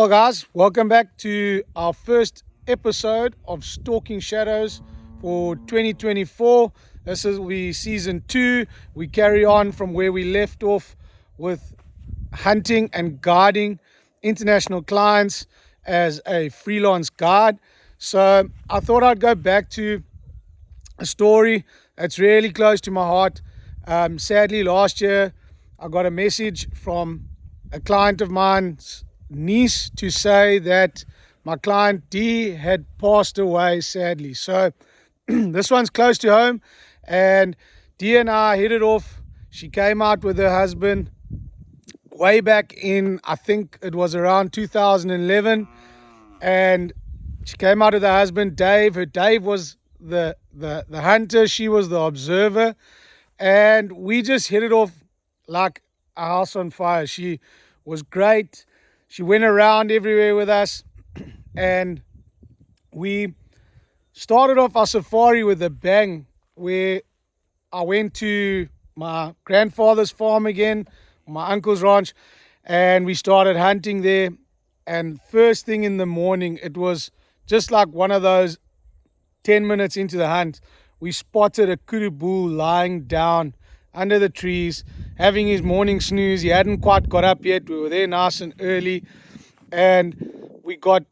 Well, guys, welcome back to our first episode of Stalking Shadows for 2024. This is season 2. We carry on from where we left off with hunting and guiding international clients as a freelance guide. So I thought I'd go back to a story that's really close to my heart. Sadly, last year I got a message from a client of mine's niece to say that my client D had passed away, sadly. So this one's close to home, and D and I hit it off. She came out with her husband way back in, I think it was around 2011, and she came out with her husband Dave. Dave was the hunter, she was the observer, and we just hit it off like a house on fire. She was great. She went around everywhere with us, and we started off our safari with a bang, where I went to my grandfather's farm again, my uncle's ranch, and we started hunting there. And first thing in the morning, it was just like one of those 10 minutes into the hunt, we spotted a kudu bull lying down under the trees, having his morning snooze. He hadn't quite got up yet. We were there nice and early, and we got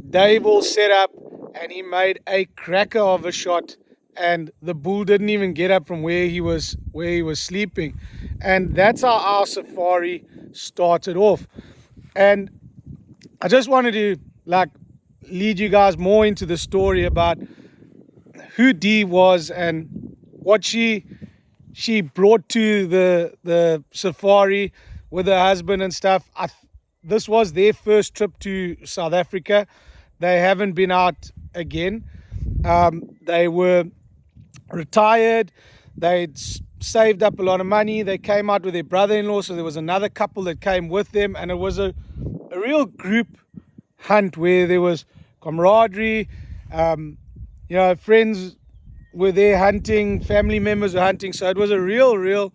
Dave all set up, and he made a cracker of a shot, and the bull didn't even get up from where he was sleeping. And that's how our safari started off. And I just wanted to lead you guys more into the story about who Dee was and what she brought to the safari with her husband and stuff. This was their first trip to South Africa. They haven't been out again. They were retired. They'd saved up a lot of money. They came out with their brother-in-law, so there was another couple that came with them, and it was a real group hunt where there was camaraderie. Friends were there hunting, family members were hunting, so it was a real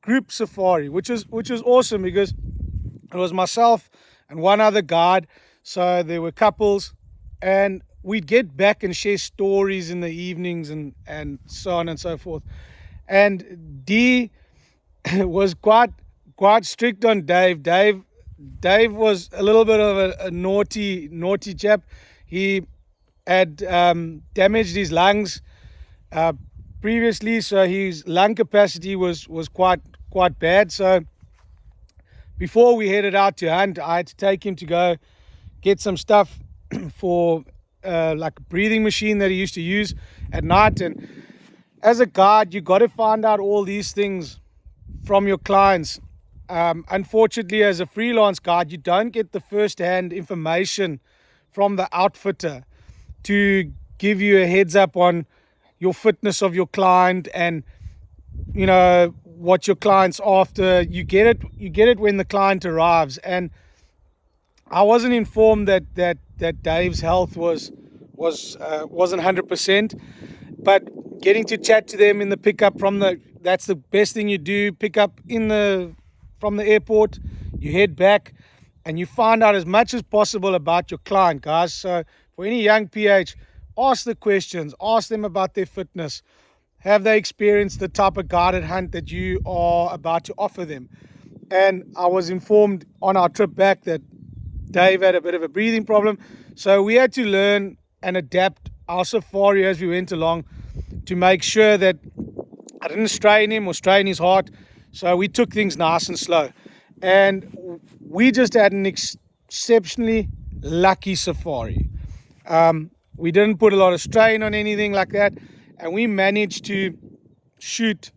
group safari, which was awesome, because it was myself and one other guide, so there were couples, and we'd get back and share stories in the evenings and so on and so forth. And Dee was quite strict on Dave. Dave was a little bit of a naughty chap. He had damaged his lungs previously, so his lung capacity was quite bad. So before we headed out to hunt, I had to take him to go get some stuff for like a breathing machine that he used to use at night. And as a guide, you got to find out all these things from your clients. Unfortunately, as a freelance guide, you don't get the first-hand information from the outfitter to give you a heads up on your fitness of your client and what your client's after. You get it when the client arrives. And I wasn't informed that Dave's health wasn't 100%, but getting to chat to them in the pickup that's the best thing you do. Pick up from the airport, you head back, and you find out as much as possible about your client, guys. So for any young PH, ask the questions, ask them about their fitness. Have they experienced the type of guided hunt that you are about to offer them? And I was informed on our trip back that Dave had a bit of a breathing problem, so we had to learn and adapt our safari as we went along to make sure that I didn't strain him or strain his heart. So we took things nice and slow, and we just had an exceptionally lucky safari. We didn't put a lot of strain on anything like that, and we managed to shoot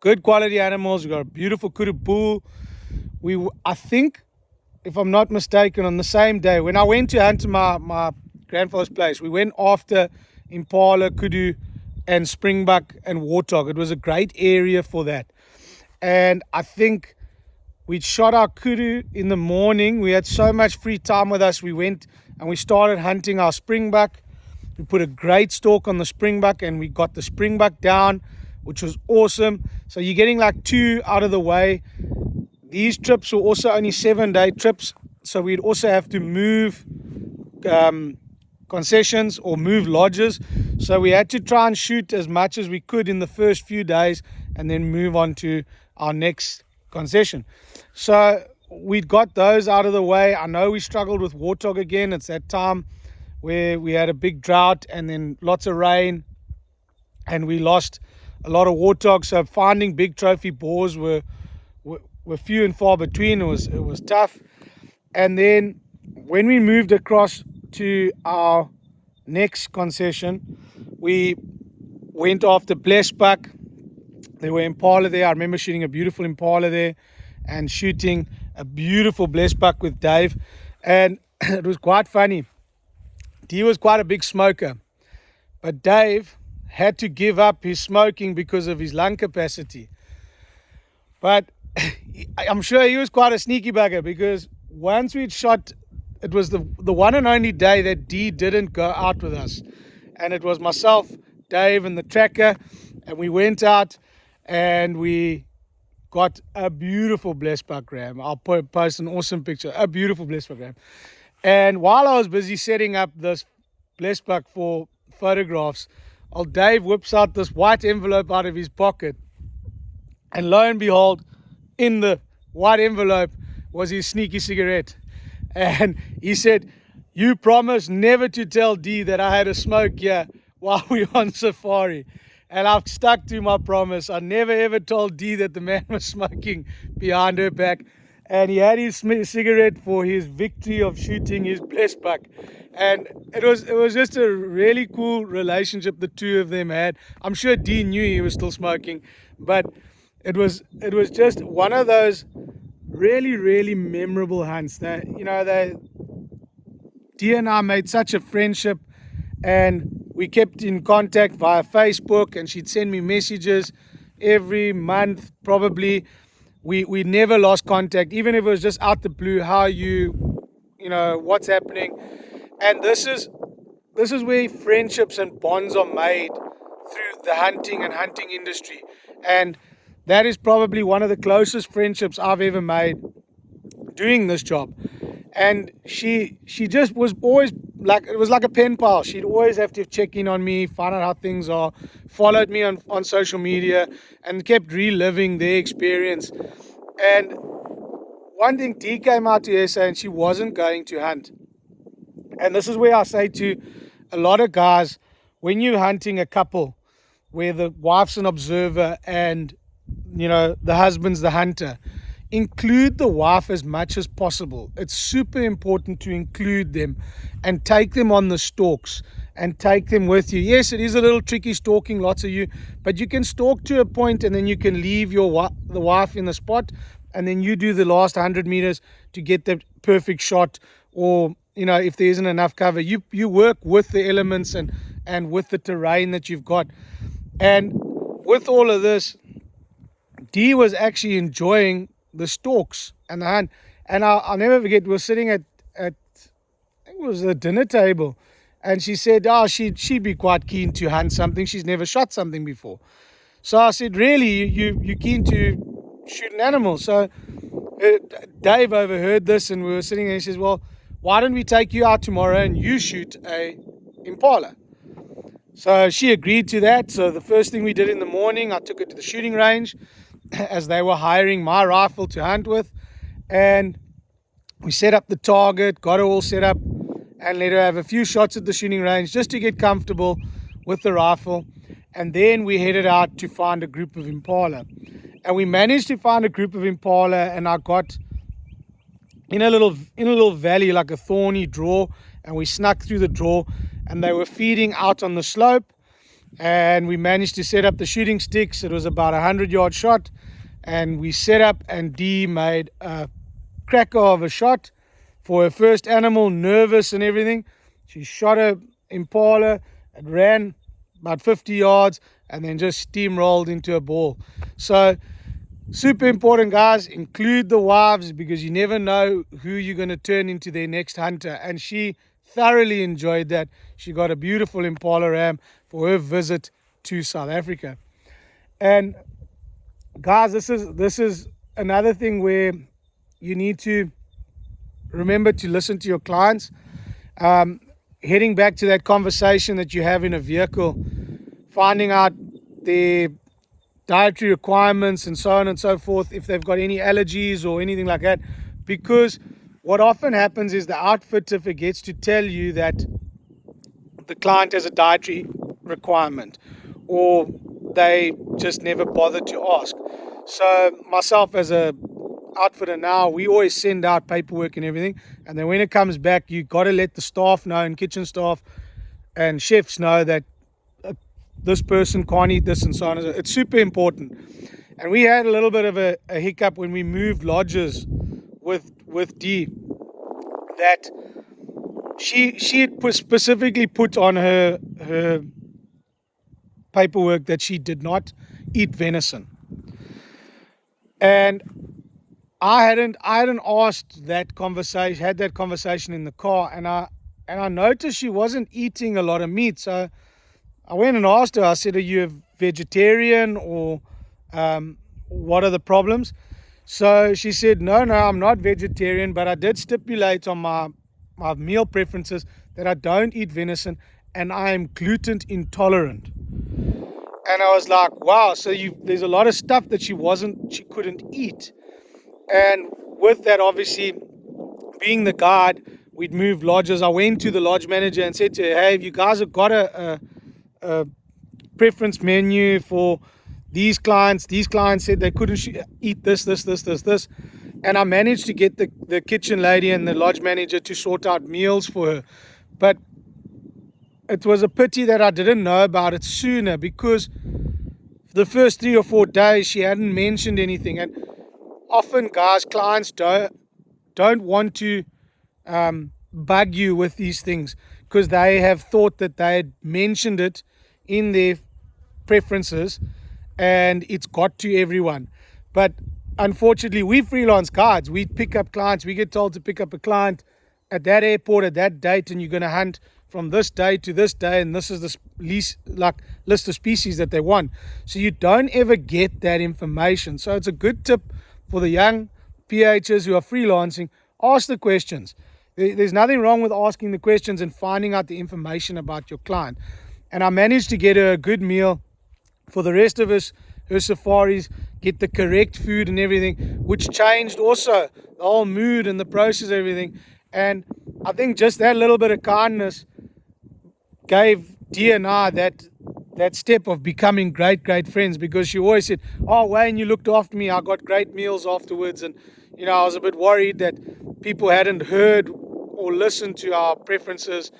good quality animals. We got a beautiful kudu bull. I think, if I'm not mistaken, on the same day when I went to hunt my grandfather's place, we went after impala, kudu, and springbuck and warthog. It was a great area for that. And I think we shot our kudu in the morning. We had so much free time with us. We went and we started hunting our springbuck. We put a great stalk on the springbuck, and we got the springbuck down, which was awesome. So you're getting like 2 out of the way. These trips were also only 7-day trips. So we'd also have to move concessions or move lodges. So we had to try and shoot as much as we could in the first few days and then move on to our next concession. So we'd got those out of the way. I know we struggled with warthog again. It's that time where we had a big drought and then lots of rain and we lost a lot of warthog. So finding big trophy boars were few and far between. It was tough. And then when we moved across to our next concession, we went after blessbuck. There were impala there. I remember shooting a beautiful impala there and shooting a beautiful blessbuck with Dave. And it was quite funny. He was quite a big smoker, but Dave had to give up his smoking because of his lung capacity. But I'm sure he was quite a sneaky bugger, because once we'd shot, it was the one and only day that D didn't go out with us. And it was myself, Dave, and the tracker. And we went out and we got a beautiful blessbuck ram. I'll post an awesome picture, a beautiful blessbuck ram. And while I was busy setting up this blessbuck for photographs, old Dave whips out this white envelope out of his pocket. And lo and behold, in the white envelope was his sneaky cigarette. And he said, "You promised never to tell D that I had a smoke here while we were on safari." And I've stuck to my promise. I never ever told D that the man was smoking behind her back. And he had his cigarette for his victory of shooting his blessbuck. And it was just a really cool relationship the two of them had. I'm sure D knew he was still smoking, but it was just one of those really, really memorable hunts that, D and I made such a friendship, and we kept in contact via Facebook, and she'd send me messages every month probably. We never lost contact, even if it was just out the blue. How are you? What's happening? And this is where friendships and bonds are made, through the hunting and hunting industry. And that is probably one of the closest friendships I've ever made doing this job. And she just was always like, it was like a pen pal. She'd always have to check in on me, find out how things are, followed me on social media, and kept reliving their experience. And one thing, D came out to SA and she wasn't going to hunt. And this is where I say to a lot of guys, when you're hunting a couple where the wife's an observer and the husband's the hunter, include the wife as much as possible. It's super important to include them and take them on the stalks and take them with you. Yes, it is a little tricky stalking lots of you, but you can stalk to a point and then you can leave the wife in the spot, and then you do the last 100 meters to get the perfect shot. Or if there isn't enough cover, you work with the elements and with the terrain that you've got. And with all of this, D was actually enjoying the stalks and the hunt. And I'll never forget, we were sitting at I think it was the dinner table, and she said, she'd be quite keen to hunt something. She's never shot something before. So I said, really, you keen to shoot an animal? So Dave overheard this, and we were sitting there, and he says, well, why don't we take you out tomorrow and you shoot a impala? So she agreed to that. So the first thing we did in the morning, I took her to the shooting range, as they were hiring my rifle to hunt with, and we set up the target, got her all set up, and let her have a few shots at the shooting range just to get comfortable with the rifle. And then we headed out to find a group of impala, and we managed to find a group of impala. And I got in a little valley, like a thorny draw, and we snuck through the draw, and they were feeding out on the slope. And we managed to set up the shooting sticks. It was about 100-yard shot, and we set up, and D made a cracker of a shot for her first animal, nervous and everything. She shot a impala, it ran about 50 yards, and then just steamrolled into a ball. So super important, guys, include the wives, because you never know who you're going to turn into their next hunter. And she thoroughly enjoyed that. She got a beautiful impala ram for her visit to South Africa. And guys, this is another thing where you need to remember to listen to your clients. Heading back to that conversation that you have in a vehicle, finding out their dietary requirements and so on and so forth, if they've got any allergies or anything like that. Because what often happens is the outfitter forgets to tell you that the client has a dietary requirement, or they just never bother to ask. So myself as a outfitter now, we always send out paperwork and everything, and then when it comes back, you got to let the staff know, and kitchen staff and chefs know that this person can't eat this and so on. It's super important. And we had a little bit of a hiccup when we moved lodges with Dee, that she had specifically put on her paperwork that she did not eat venison, and I hadn't asked that conversation, had that conversation in the car, and I noticed she wasn't eating a lot of meat. So I went and asked her. I said, "Are you a vegetarian, or what are the problems?" So she said, no, I'm not vegetarian, but I did stipulate on my meal preferences that I don't eat venison and I am gluten intolerant. And I was like, wow, so there's a lot of stuff that she couldn't eat. And with that, obviously, being the guide, we'd moved lodges. I went to the lodge manager and said to her, hey, if you guys have got a preference menu for these clients said they couldn't eat this. And I managed to get the kitchen lady and the lodge manager to sort out meals for her. But it was a pity that I didn't know about it sooner, because the first 3 or 4 days she hadn't mentioned anything. And often, guys, clients don't want to bug you with these things because they have thought that they had mentioned it in their preferences and it's got to everyone. But unfortunately, we freelance guides. We pick up clients. We get told to pick up a client at that airport at that date, and you're going to hunt from this day to this day, and this is the list of species that they want. So you don't ever get that information. So it's a good tip for the young PHs who are freelancing. Ask the questions. There's nothing wrong with asking the questions and finding out the information about your client. And I managed to get her a good meal for the rest of her safaris, get the correct food and everything, which changed also the whole mood and the process, everything. And I think just that little bit of kindness gave Dee and I that step of becoming great friends, because she always said, oh, Wayne, you looked after me. I got great meals afterwards. And, I was a bit worried that people hadn't heard or listened to our preferences.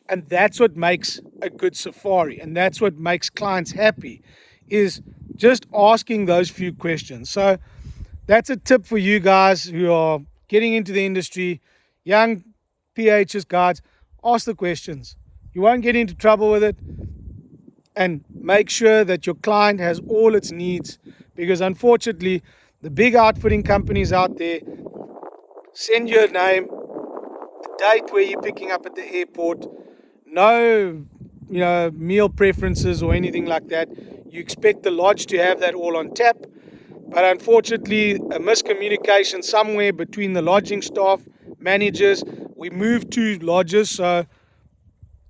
And that's what makes a good safari. And that's what makes clients happy, is just asking those few questions. So that's a tip for you guys who are getting into the industry, young PHs, guides. Ask the questions. You won't get into trouble with it. And make sure that your client has all its needs, because unfortunately, the big outfitting companies out there send you a name, the date where you're picking up at the airport, no meal preferences or anything like that. You expect the lodge to have that all on tap, but unfortunately, a miscommunication somewhere between the lodging staff, managers. We moved 2 lodges, so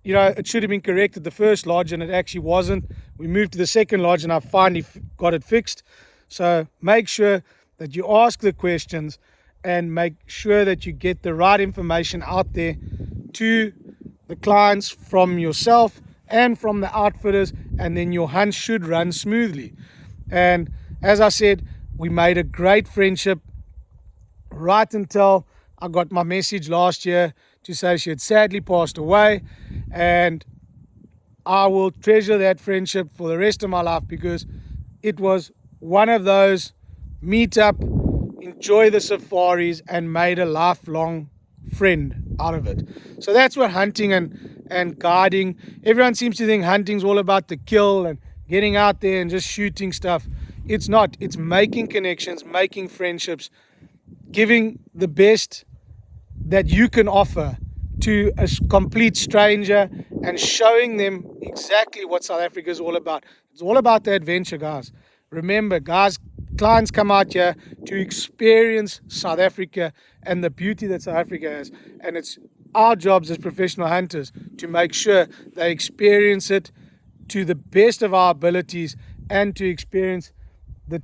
it should have been correct at the first lodge, and it actually wasn't. We moved to the second lodge, and I finally got it fixed. So make sure that you ask the questions and make sure that you get the right information out there to the clients from yourself and from the outfitters, and then your hunt should run smoothly. And as I said, we made a great friendship right until I got my message last year to say she had sadly passed away. And I will treasure that friendship for the rest of my life, because it was one of those meet up, enjoy the safaris, and made a lifelong friend out of it. So that's what hunting and guiding. Everyone seems to think hunting's all about the kill and getting out there and just shooting stuff. It's not. It's making connections, making friendships, giving the best that you can offer to a complete stranger, and showing them exactly what South Africa is all about. It's all about the adventure, guys. Remember, guys, clients come out here to experience South Africa and the beauty that South Africa has. And it's our jobs as professional hunters to make sure they experience it to the best of our abilities and to experience the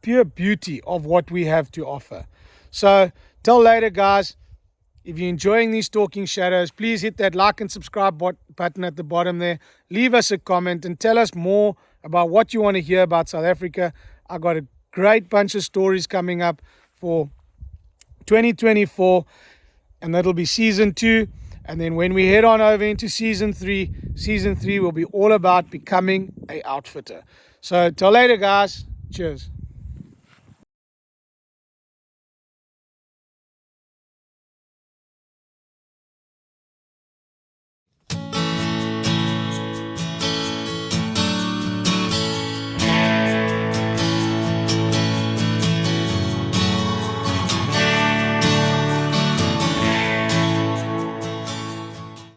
pure beauty of what we have to offer. So till later, guys. If you're enjoying these Stalking Shadows, please hit that like and subscribe button at the bottom there. Leave us a comment and tell us more about what you want to hear about South Africa. I got a great bunch of stories coming up for 2024, and that'll be season 2. And then when we head on over into season 3 will be all about becoming an outfitter. So till later, guys. Cheers.